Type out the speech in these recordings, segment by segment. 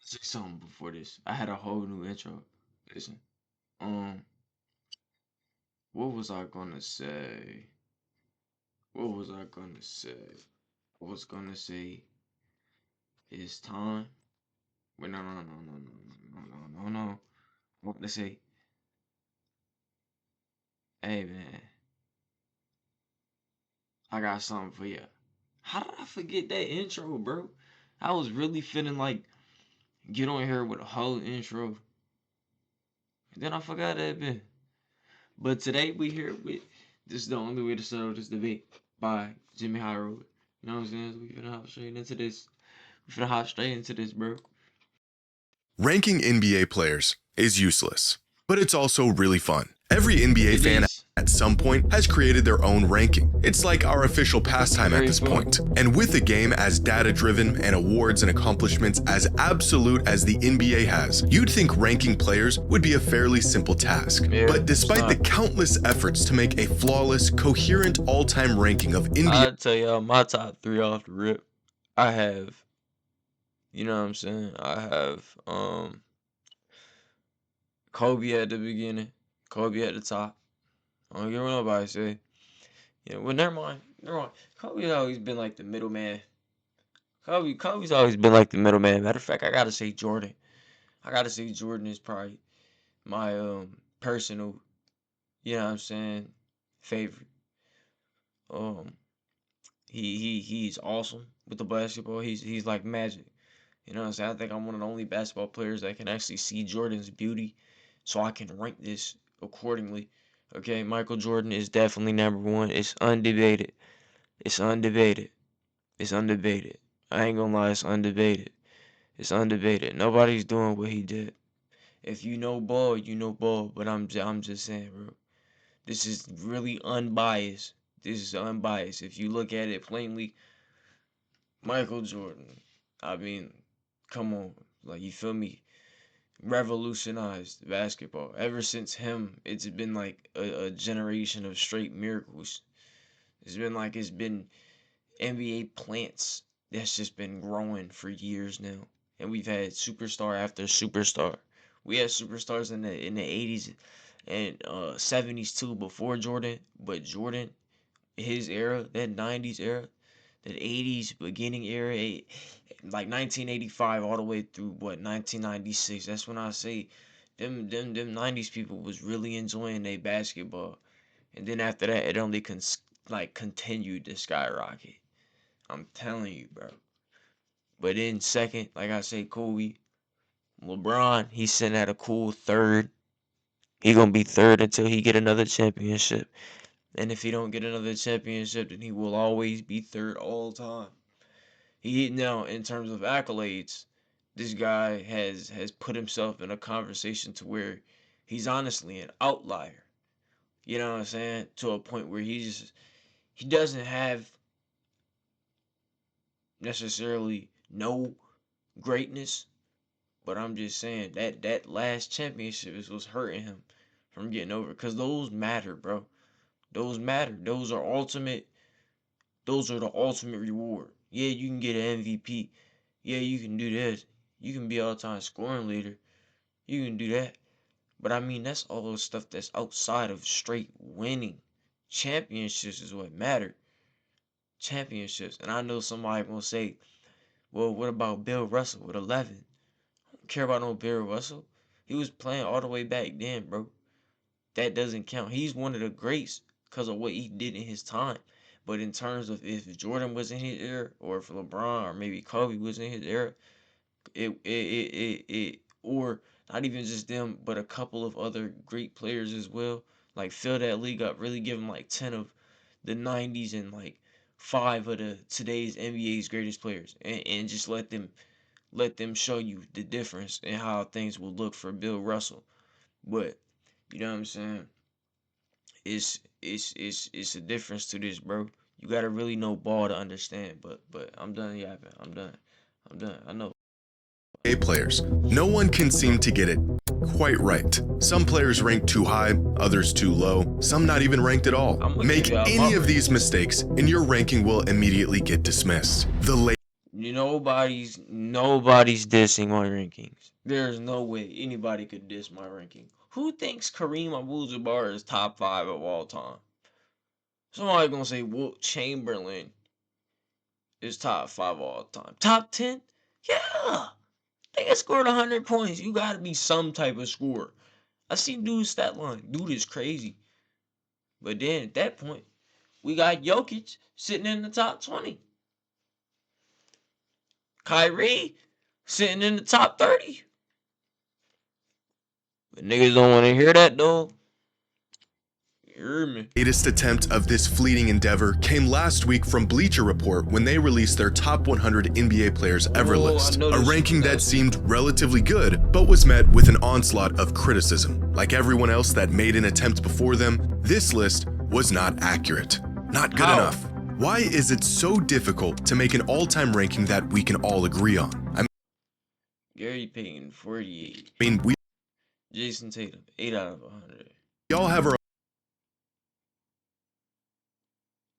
Say something before this. I had a whole new intro. Listen. Um, what was I gonna say? What was I gonna say? I was gonna say it's time. Wait, no. I want to say, hey man, I got something for you. How did I forget that intro, bro? I was really feeling like get on here with a whole intro. And then I forgot that bit. But today we here with this is the only way to settle this debate by JxmyHighroller. You know what I'm saying? So we finna hop straight into this. Bro. Ranking NBA players is useless, but it's also really fun. Every NBA fan at some point has created their own ranking. It's like our official pastime at this point. And with the game as data-driven and awards and accomplishments as absolute as the NBA has, you'd think ranking players would be a fairly simple task. Yeah, but despite the countless efforts to make a flawless, coherent all-time ranking of NBA... I'll tell y'all my top 3 off the rip. I have, you know what I'm saying? I have Kobe at the beginning, Kobe at the top. I don't care what nobody say. Yeah, well, never mind. Kobe's always been like the middleman. Kobe's always been like the middleman. Matter of fact, I gotta say Jordan. Jordan is probably my personal, you know what I'm saying, favorite. Um, he's awesome with the basketball. He's like magic. You know what I'm saying? I think I'm one of the only basketball players that can actually see Jordan's beauty, so I can rank this accordingly. Okay, Michael Jordan is definitely #1. It's undebated. It's undebated. It's undebated. I ain't gonna lie, it's undebated. It's undebated. Nobody's doing what he did. If you know ball, you know ball. But I'm just saying, bro. This is really unbiased. This is unbiased. If you look at it plainly, Michael Jordan. I mean, come on. Like, you feel me? Revolutionized basketball. Ever since him, it's been like a generation of straight miracles. It's been NBA plants that's just been growing for years now. And we've had superstar after superstar. We had superstars in the 80s and 70s too before Jordan, but Jordan, his era, that 90s era, that 80s beginning era, like 1985 all the way through 1996. That's when I say them 90s people was really enjoying their basketball. And then after that, it only continued to skyrocket. I'm telling you, bro. But in second, like I say, Kobe, LeBron, he's sitting at a cool third. He gonna be third until he get another championship. And if he don't get another championship, then he will always be third all the time. He now, in terms of accolades, this guy has put himself in a conversation to where he's honestly an outlier. You know what I'm saying? To a point where he doesn't have necessarily no greatness, but I'm just saying that last championship is what's hurting him from getting over. Because those matter, bro. Those matter. Those are the ultimate reward. Yeah, you can get an MVP. Yeah, you can do this. You can be all-time scoring leader. You can do that. But I mean, that's all the stuff that's outside of straight winning. Championships is what matter. Championships. And I know somebody gonna say, well, what about Bill Russell with 11? I don't care about no Bill Russell. He was playing all the way back then, bro. That doesn't count. He's one of the greats because of what he did in his time. But in terms of if Jordan was in his era, or if LeBron or maybe Kobe was in his era, or not even just them, but a couple of other great players as well. Like fill that league up, really give them like 10 of the 90s and like 5 of the today's NBA's greatest players, and just let them show you the difference in how things will look for Bill Russell. But you know what I'm saying? It's a difference to this, bro. You gotta really know ball to understand. But I'm done yapping. I'm done. I know. Players. No one can seem to get it quite right. Some players rank too high, others too low, some not even ranked at all. Make any of these mistakes and your ranking will immediately get dismissed. nobody's dissing my rankings. There's no way anybody could diss my ranking. Who thinks Kareem Abdul-Jabbar is top 5 of all time? Somebody gonna say Wilt Chamberlain is top 5 of all time. Top 10? Yeah. They scored 100 points. You gotta be some type of scorer. I see dude's stat line. Dude is crazy. But then at that point, we got Jokic sitting in the top 20. Kyrie sitting in the top 30. But niggas don't want to hear that though. You hear me? Latest attempt of this fleeting endeavor came last week from Bleacher Report when they released their top 100 NBA players ever list, a ranking that seemed relatively good, but was met with an onslaught of criticism. Like everyone else that made an attempt before them, this list was not accurate. Not good enough. Why is it so difficult to make an all-time ranking that we can all agree on? Gary Payton, 48. We Jason Tatum, 8 out of 100. We all have our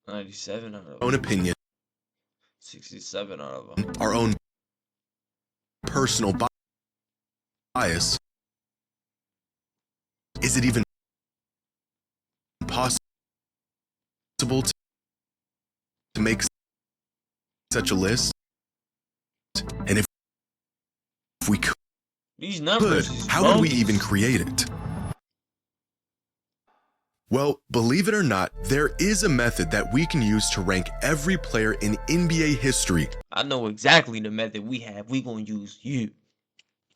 97 out of own opinion, 67 out of 100. Our own personal bias. Is it even possible to make such a list? And if we could, These numbers, how would we even create it? Well, believe it or not, there is a method that we can use to rank every player in NBA history. I know exactly the method we have. We gonna use you.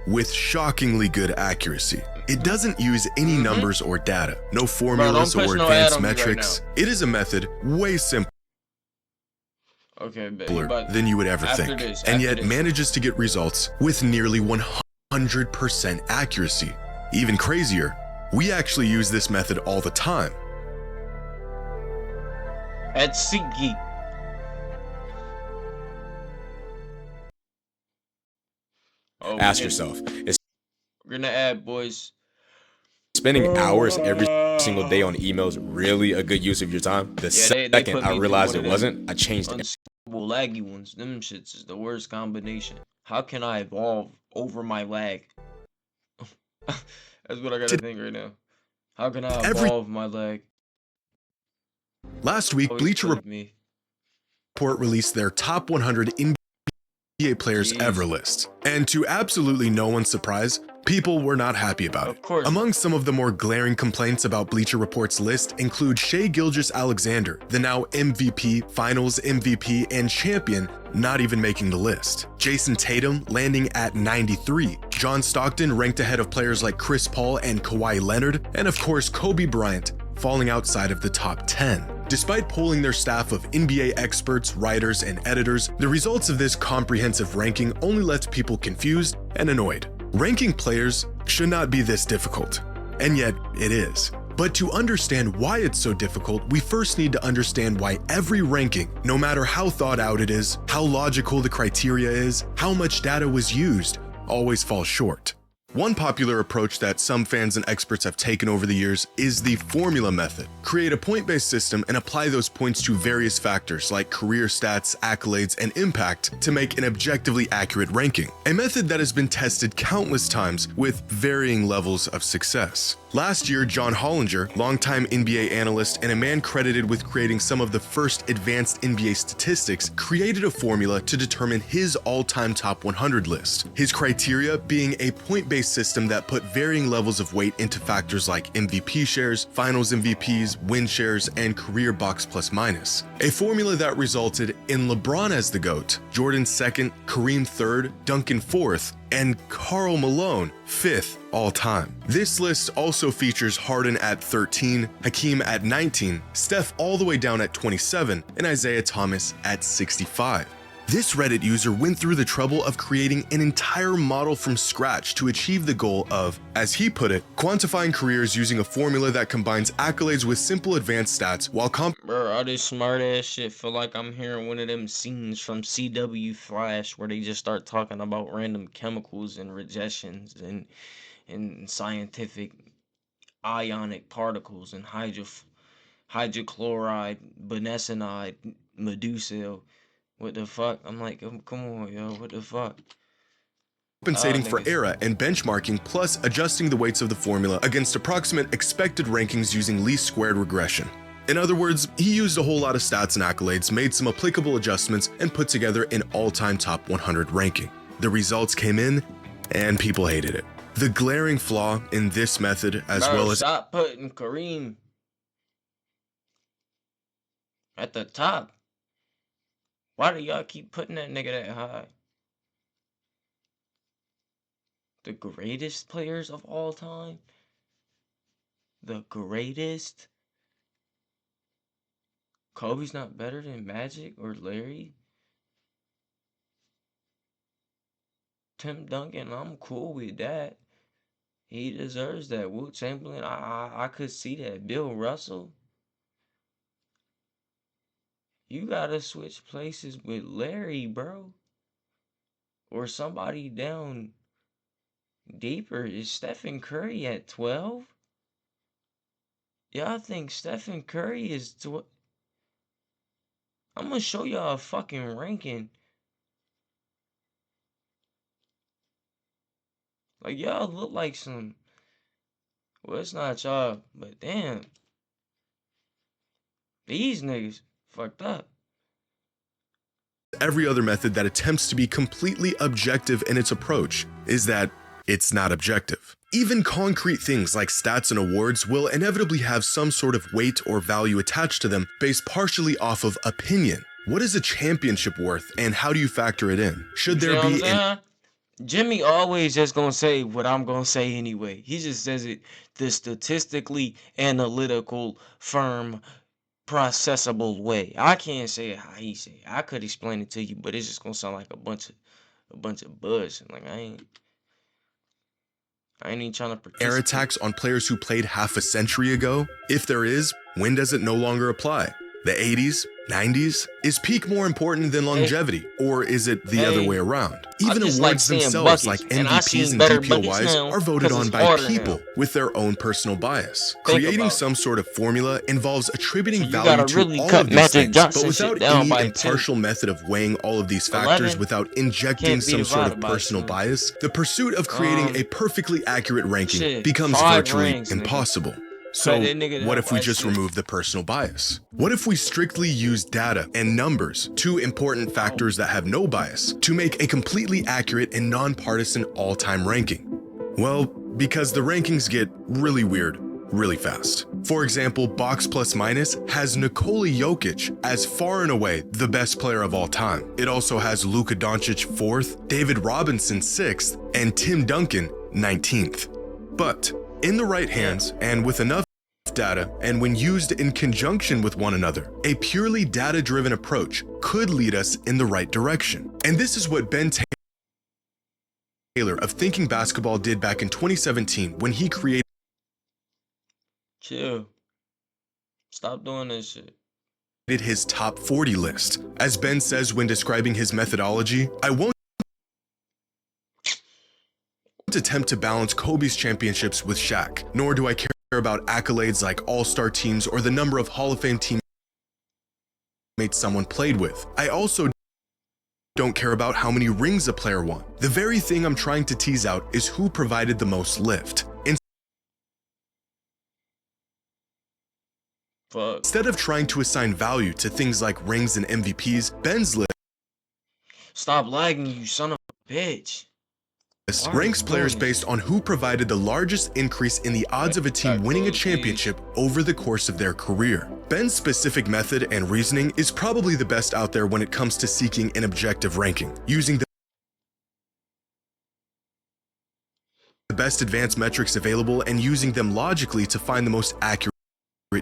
With shockingly good accuracy. It doesn't use any numbers or data, no formulas or advanced metrics. It is a method way simpler than you would ever think, and yet manages to get results with nearly 100% accuracy. Even crazier, we actually use this method all the time. At SeatGeek. Ask yourself, is we're gonna add, boys. Spending hours every single day on emails really a good use of your time? The second I realized it wasn't, I changed it. Unskippable laggy ones. Them shits is the worst combination. How can I evolve over my lag? That's what I gotta think right now. How can I evolve my lag? Last week, Bleacher Report released their top 100 NBA players ever list. And to absolutely no one's surprise, people were not happy about it. Among some of the more glaring complaints about Bleacher Report's list include Shai Gilgeous-Alexander, the now MVP, Finals MVP, and champion, not even making the list. Jason Tatum landing at 93. John Stockton ranked ahead of players like Chris Paul and Kawhi Leonard, and of course Kobe Bryant falling outside of the top 10. Despite polling their staff of NBA experts, writers, and editors, the results of this comprehensive ranking only left people confused and annoyed. Ranking players should not be this difficult, and yet it is. But to understand why it's so difficult, we first need to understand why every ranking, no matter how thought out it is, how logical the criteria is, how much data was used, always falls short. One popular approach that some fans and experts have taken over the years is the formula method. Create a point-based system and apply those points to various factors like career stats, accolades, and impact to make an objectively accurate ranking. A method that has been tested countless times with varying levels of success. Last year, John Hollinger, longtime NBA analyst and a man credited with creating some of the first advanced NBA statistics, created a formula to determine his all-time top 100 list. His criteria being a point-based system that put varying levels of weight into factors like MVP shares, finals MVPs, win shares, and career box plus minus. A formula that resulted in LeBron as the GOAT, Jordan second, Kareem third, Duncan fourth, and Karl Malone 5th all time. This list also features Harden at 13, Hakeem at 19, Steph all the way down at 27, and Isaiah Thomas at 65. This Reddit user went through the trouble of creating an entire model from scratch to achieve the goal of, as he put it, quantifying careers using a formula that combines accolades with simple advanced stats while Bro, all this smart ass shit feel like I'm hearing one of them scenes from CW Flash where they just start talking about random chemicals and rejections and scientific ionic particles and hydrochloride, benesenide, medusil. What the fuck? I'm like, come on, yo. What the fuck? Compensating for era and benchmarking, plus adjusting the weights of the formula against approximate expected rankings using least squared regression. In other words, he used a whole lot of stats and accolades, made some applicable adjustments, and put together an all-time top 100 ranking. The results came in, and people hated it. The glaring flaw in this method, as well as— stop putting Kareem at the top. Why do y'all keep putting that nigga that high? The greatest players of all time? The greatest? Kobe's not better than Magic or Larry? Tim Duncan, I'm cool with that. He deserves that. Wilt Chamberlain, I could see that. Bill Russell? You gotta switch places with Larry, bro. Or somebody down deeper. Is Stephen Curry at 12? Y'all think Stephen Curry is 12? I'm gonna show y'all a fucking ranking. Like, y'all look like some... Well, it's not y'all, but damn. These niggas fucked up. Every other method that attempts to be completely objective in its approach is that it's not objective. Even concrete things like stats and awards will inevitably have some sort of weight or value attached to them based partially off of opinion. What is a championship worth, and how do you factor it in? Should there be an... Jimmy always just gonna say what I'm gonna say anyway. He just says it the statistically analytical, firm, processable way. I can't say it how he say it. I could explain it to you, but it's just gonna sound like a bunch of buzz. Like I ain't even trying to participate. Air attacks on players who played half a century ago? If there is, when does it no longer apply? The 80s? 90s? Is peak more important than longevity, or is it the other way around? Even awards themselves, like MVPs and DPOYs, are voted on by people with their own personal bias. Creating some sort of formula involves attributing value to all of these things, but without any impartial method of weighing all of these factors without injecting some sort of personal bias. The pursuit of creating a perfectly accurate ranking becomes virtually impossible. So, what if we just remove the personal bias? What if we strictly use data and numbers, two important factors that have no bias, to make a completely accurate and nonpartisan all-time ranking? Well, because the rankings get really weird really fast. For example, Box Plus Minus has Nikola Jokic as far and away the best player of all time. It also has Luka Doncic 4th, David Robinson 6th, and Tim Duncan 19th. But in the right hands and with enough data, and when used in conjunction with one another, a purely data-driven approach could lead us in the right direction. And this is what Ben Taylor of Thinking Basketball did back in 2017 when he created Chill. Stop doing this shit. His top 40 list. As Ben says when describing his methodology, I won't attempt to balance Kobe's championships with Shaq, nor do I care about accolades like all-star teams or the number of Hall of Fame teammates someone played with. I also don't care about how many rings a player won. The very thing I'm trying to tease out is who provided the most lift. Instead of trying to assign value to things like rings and MVPs, Ben's list— Stop lagging, you son of a bitch. Ranks players based on who provided the largest increase in the odds of a team winning a championship over the course of their career. Ben's specific method and reasoning is probably the best out there when it comes to seeking an objective ranking, using the best advanced metrics available and using them logically to find the most accurate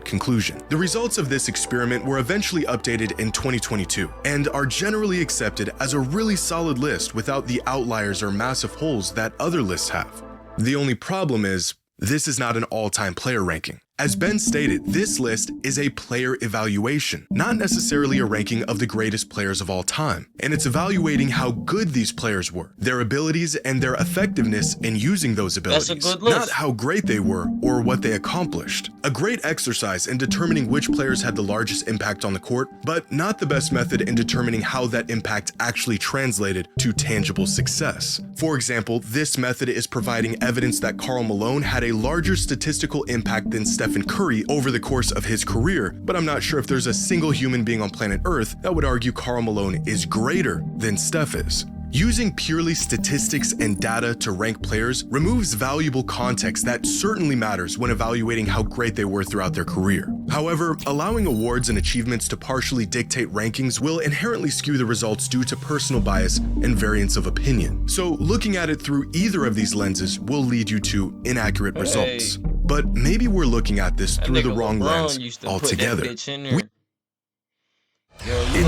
conclusion. The results of this experiment were eventually updated in 2022 and are generally accepted as a really solid list without the outliers or massive holes that other lists have. The only problem is, this is not an all-time player ranking. As Ben stated, this list is a player evaluation, not necessarily a ranking of the greatest players of all time, and it's evaluating how good these players were, their abilities and their effectiveness in using those abilities, That's a good list. not how great they were or what they accomplished. A great exercise in determining which players had the largest impact on the court, but not the best method in determining how that impact actually translated to tangible success. For example, this method is providing evidence that Karl Malone had a larger statistical impact than Stephen Curry over the course of his career, but I'm not sure if there's a single human being on planet Earth that would argue Karl Malone is greater than Steph is. Using purely statistics and data to rank players removes valuable context that certainly matters when evaluating how great they were throughout their career. However, allowing awards and achievements to partially dictate rankings will inherently skew the results due to personal bias and variance of opinion. So looking at it through either of these lenses will lead you to inaccurate results. But maybe we're looking at this through the wrong lens altogether. In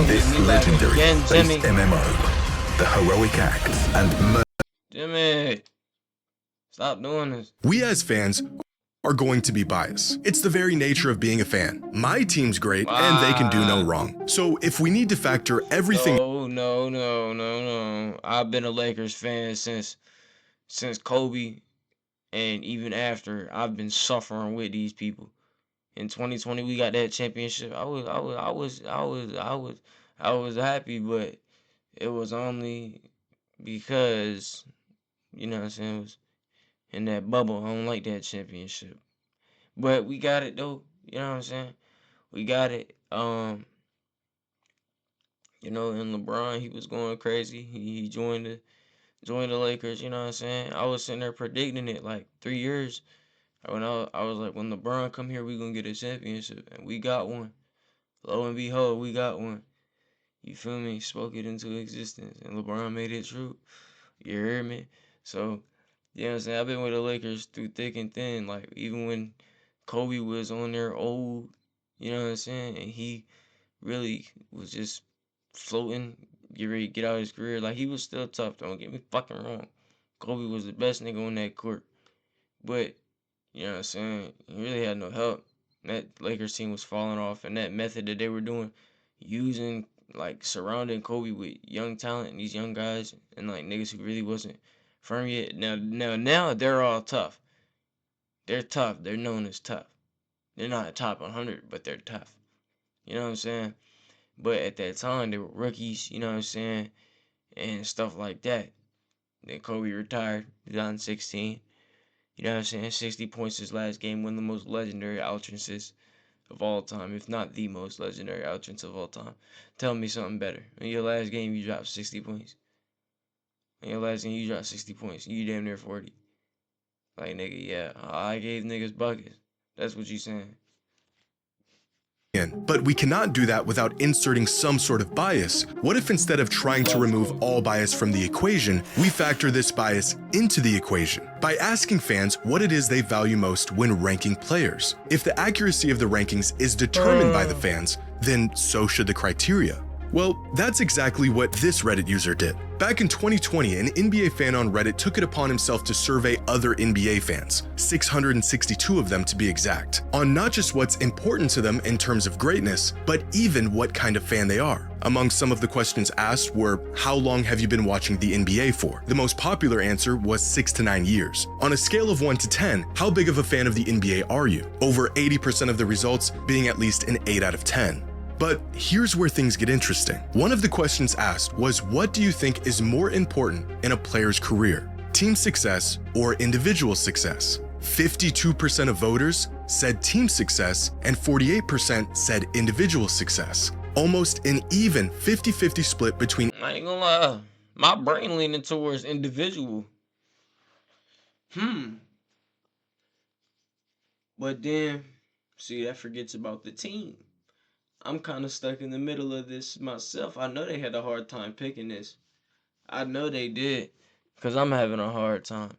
this legendary space MMO, the heroic acts and Jimmy, stop doing this. We as fans are going to be biased. It's the very nature of being a fan. My team's great and they can do no wrong. So if we need to factor everything— No. I've been a Lakers fan since Kobe, and even after, I've been suffering with these people. In 2020, we got that championship. I was happy, but it was only because, you know what I'm saying, it was in that bubble. I don't like that championship. But we got it though, you know what I'm saying? We got it. You know, and LeBron, he was going crazy. He joined the Lakers, you know what I'm saying? I was sitting there predicting it like 3 years. When I was like, when LeBron come here, we gonna get a championship, and we got one. Lo and behold, we got one. You feel me? Spoke it into existence, and LeBron made it true. You hear me? So, you know what I'm saying? I've been with the Lakers through thick and thin. Like, even when Kobe was on there old, you know what I'm saying? And he really was just floating, get ready to get out of his career. Like, he was still tough, don't get me fucking wrong. Kobe was the best nigga on that court. But, you know what I'm saying? He really had no help. That Lakers team was falling off, and that method that they were doing, using, like, surrounding Kobe with young talent and these young guys and, like, niggas who really wasn't firm yet. Now they're all tough. They're tough. They're known as tough. They're not a top 100, but they're tough. You know what I'm saying? But at that time, they were rookies, you know what I'm saying? And stuff like that. Then Kobe retired, 2016. You know what I'm saying? 60 points his last game, one of the most legendary outrances of all time, if not the most legendary outrance of all time. Tell me something better. In your last game, you dropped 60 points. In your last game, you dropped 60 points. You damn near 40. Like, nigga, yeah, I gave niggas buckets. That's what you saying. But we cannot do that without inserting some sort of bias. What if instead of trying to remove all bias from the equation, we factor this bias into the equation by asking fans what it is they value most when ranking players? If the accuracy of the rankings is determined by the fans, then so should the criteria. Well, that's exactly what this Reddit user did. Back in 2020, an NBA fan on Reddit took it upon himself to survey other NBA fans, 662 of them to be exact, on not just what's important to them in terms of greatness, but even what kind of fan they are. Among some of the questions asked were, how long have you been watching the NBA for? The most popular answer was 6 to 9 years. On a scale of 1 to 10, how big of a fan of the NBA are you? Over 80% of the results being at least an 8 out of 10. But here's where things get interesting. One of the questions asked was, what do you think is more important in a player's career? Team success or individual success? 52% of voters said team success and 48% said individual success. Almost an even 50-50 split between— I ain't gonna lie, my brain leaning towards individual. But then, see, that forgets about the team. I'm kind of stuck in the middle of this myself. I know they had a hard time picking this. I know they did, because I'm having a hard time.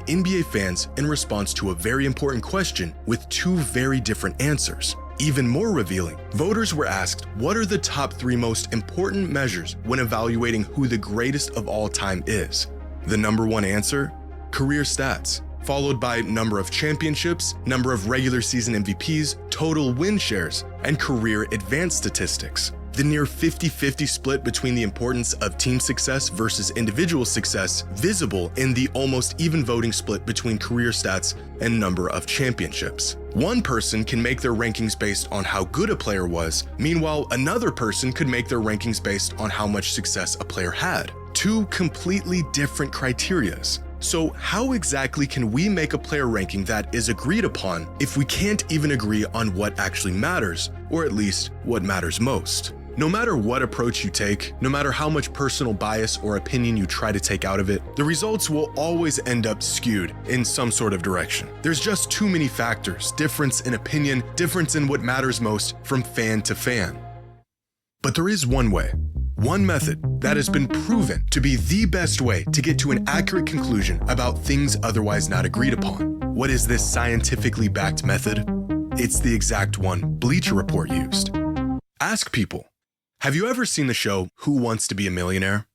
NBA fans in response to a very important question with two very different answers. Even more revealing, voters were asked what are the top 3 most important measures when evaluating who the greatest of all time is. The number 1 answer? Career stats. followed by number of championships, number of regular season MVPs, total win shares, and career advanced statistics. The near 50-50 split between the importance of team success versus individual success visible in the almost even voting split between career stats and number of championships. One person can make their rankings based on how good a player was, meanwhile another person could make their rankings based on how much success a player had. Two completely different criterias. So how exactly can we make a player ranking that is agreed upon if we can't even agree on what actually matters, or at least what matters most? No matter what approach you take, no matter how much personal bias or opinion you try to take out of it, the results will always end up skewed in some sort of direction. There's just too many factors, difference in opinion, difference in what matters most from fan to fan. But there is one way, one method that has been proven to be the best way to get to an accurate conclusion about things otherwise not agreed upon. What is this scientifically backed method? It's the exact one Bleacher Report used. Ask people. Have you ever seen the show Who Wants to Be a Millionaire?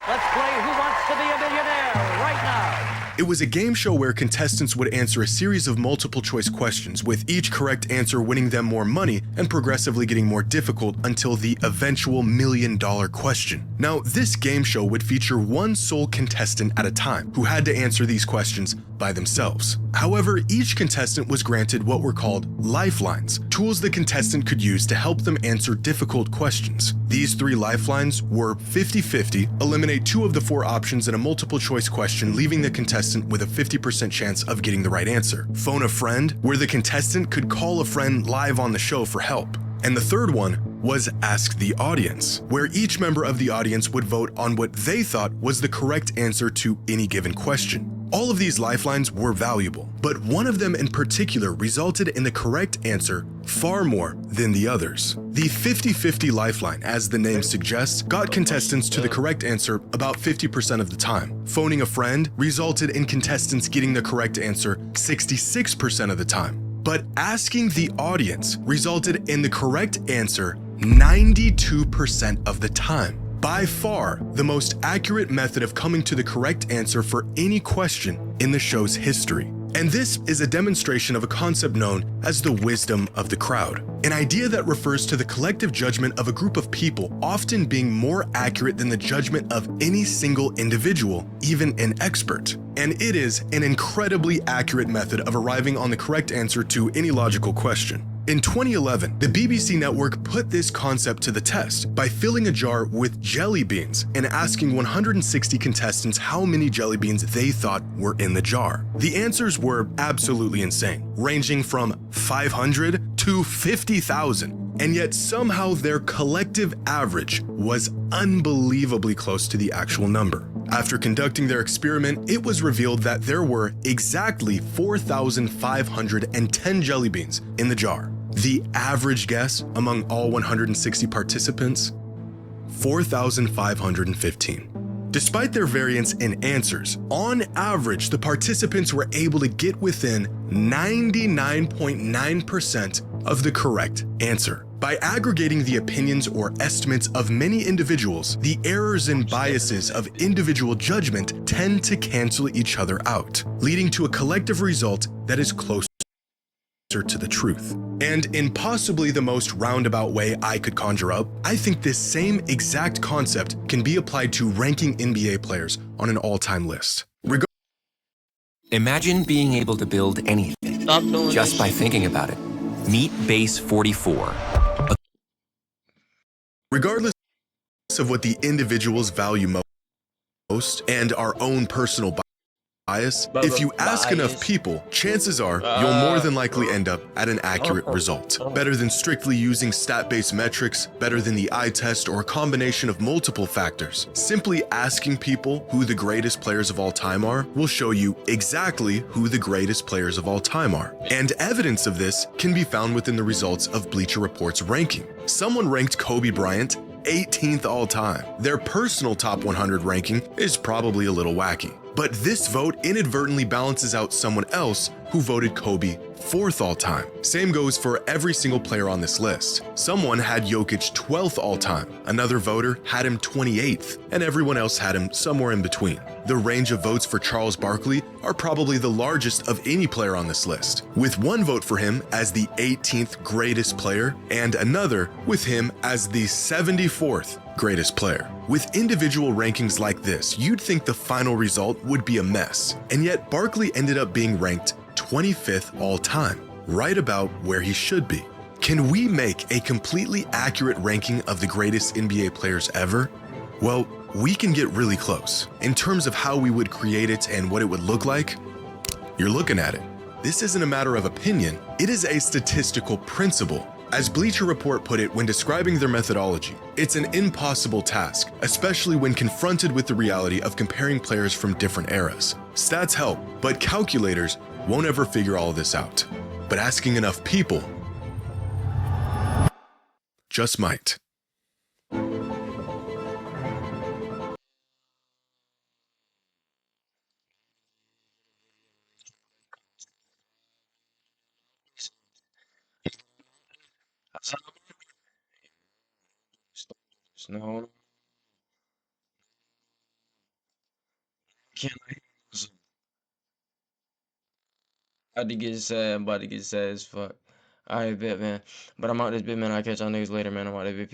Let's play Who Wants to Be a Millionaire right now. It was a game show where contestants would answer a series of multiple choice questions, with each correct answer winning them more money and progressively getting more difficult until the eventual $1 million question. Now, this game show would feature one sole contestant at a time who had to answer these questions by themselves. However, each contestant was granted what were called lifelines, tools the contestant could use to help them answer difficult questions. These 3 lifelines were 50-50, eliminate 2 of the 4 options in a multiple choice question, leaving the contestant with a 50% chance of getting the right answer. Phone a friend, where the contestant could call a friend live on the show for help. And the third one was Ask the Audience, where each member of the audience would vote on what they thought was the correct answer to any given question. All of these lifelines were valuable, but one of them in particular resulted in the correct answer far more than the others. The 50-50 lifeline, as the name suggests, got contestants to the correct answer about 50% of the time. Phoning a friend resulted in contestants getting the correct answer 66% of the time. But asking the audience resulted in the correct answer 92% of the time. By far, the most accurate method of coming to the correct answer for any question in the show's history. And this is a demonstration of a concept known as the wisdom of the crowd, an idea that refers to the collective judgment of a group of people often being more accurate than the judgment of any single individual, even an expert. And it is an incredibly accurate method of arriving on the correct answer to any logical question. In 2011, the BBC network put this concept to the test by filling a jar with jelly beans and asking 160 contestants how many jelly beans they thought were in the jar. The answers were absolutely insane, ranging from 500 to 50,000, and yet somehow their collective average was unbelievably close to the actual number. After conducting their experiment, it was revealed that there were exactly 4,510 jelly beans in the jar. The average guess among all 160 participants, 4,515. Despite their variance in answers, on average, the participants were able to get within 99.9% of the correct answer. By aggregating the opinions or estimates of many individuals, the errors and biases of individual judgment tend to cancel each other out, leading to a collective result that is closer to the truth. And in possibly the most roundabout way I could conjure up, I think this same exact concept can be applied to ranking NBA players on an all-time list. Imagine being able to build anything just by thinking about it. Meet Base 44. Regardless of what the individuals value most and our own personal bias, if you ask enough people, chances are you'll more than likely end up at an accurate result. Better than strictly using stat-based metrics, better than the eye test or a combination of multiple factors. Simply asking people who the greatest players of all time are will show you exactly who the greatest players of all time are. And evidence of this can be found within the results of Bleacher Report's ranking. Someone ranked Kobe Bryant 18th all time. Their personal top 100 ranking is probably a little wacky. But this vote inadvertently balances out someone else who voted Kobe 4th all-time. Same goes for every single player on this list. Someone had Jokic 12th all-time, another voter had him 28th, and everyone else had him somewhere in between. The range of votes for Charles Barkley are probably the largest of any player on this list, with one vote for him as the 18th greatest player and another with him as the 74th greatest player. With individual rankings like this, you'd think the final result would be a mess, and yet Barkley ended up being ranked 25th all time, right about where he should be. Can we make a completely accurate ranking of the greatest NBA players ever? Well, we can get really close. In terms of how we would create it and what it would look like, you're looking at it. This isn't a matter of opinion, it is a statistical principle. As Bleacher Report put it when describing their methodology, it's an impossible task, especially when confronted with the reality of comparing players from different eras. Stats help, but calculators won't ever figure all of this out. But asking enough people just might. No, can't. About to get sad. I'm about to get sad as fuck. Alright, bet, man. But I'm out this bit, man. I'll catch y'all niggas later, man. I'm out this bit. Peace.